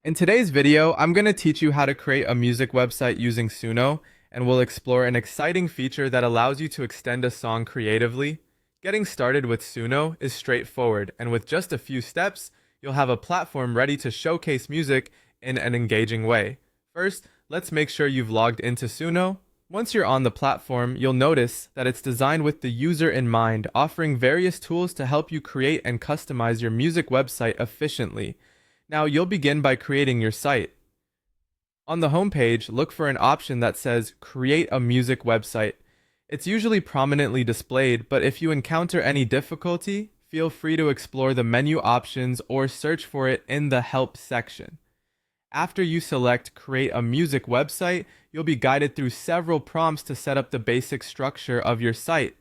In today's video, I'm going to teach you how to create a music website using Suno, and we'll explore an exciting feature that allows you to extend a song creatively. Getting started with Suno is straightforward, and with just a few steps, you'll have a platform ready to showcase music in an engaging way. First, let's make sure you've logged into Suno. Once you're on the platform, you'll notice that it's designed with the user in mind, offering various tools to help you create and customize your music website efficiently. Now, you'll begin by creating your site. On the homepage, look for an option that says Create a Music Website. It's usually prominently displayed, but if you encounter any difficulty, feel free to explore the menu options or search for it in the Help section. After you select Create a Music Website, you'll be guided through several prompts to set up the basic structure of your site.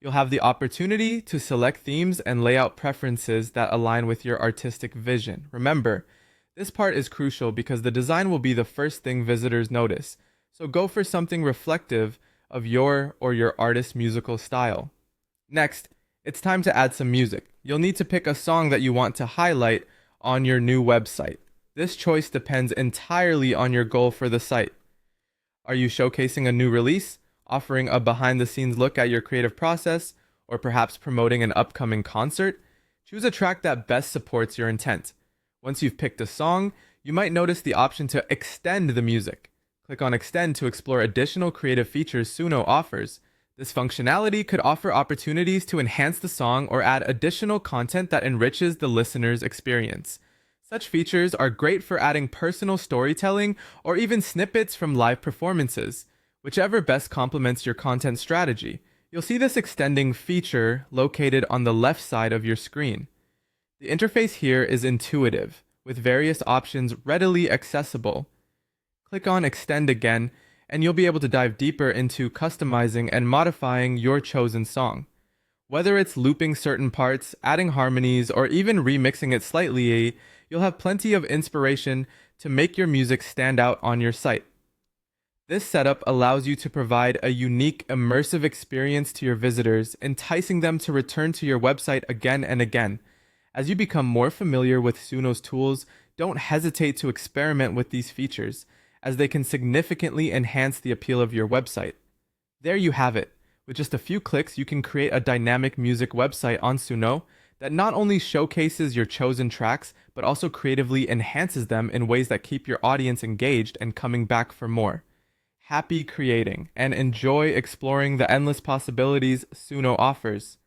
You'll have the opportunity to select themes and layout preferences that align with your artistic vision. Remember, this part is crucial because the design will be the first thing visitors notice, so go for something reflective of your or your artist's musical style. Next, it's time to add some music. You'll need to pick a song that you want to highlight on your new website. This choice depends entirely on your goal for the site. Are you showcasing a new release, offering a behind-the-scenes look at your creative process, or perhaps promoting an upcoming concert? Choose a track that best supports your intent. Once you've picked a song, you might notice the option to extend the music. Click on Extend to explore additional creative features Suno offers. This functionality could offer opportunities to enhance the song or add additional content that enriches the listener's experience. Such features are great for adding personal storytelling or even snippets from live performances, whichever best complements your content strategy. You'll see this extending feature located on the left side of your screen. The interface here is intuitive, with various options readily accessible. Click on Extend again, and you'll be able to dive deeper into customizing and modifying your chosen song. Whether it's looping certain parts, adding harmonies, or even remixing it slightly, you'll have plenty of inspiration to make your music stand out on your site. This setup allows you to provide a unique, immersive experience to your visitors, enticing them to return to your website again and again. As you become more familiar with Suno's tools, don't hesitate to experiment with these features, as they can significantly enhance the appeal of your website. There you have it. With just a few clicks, you can create a dynamic music website on Suno that not only showcases your chosen tracks, but also creatively enhances them in ways that keep your audience engaged and coming back for more. Happy creating and enjoy exploring the endless possibilities Suno offers.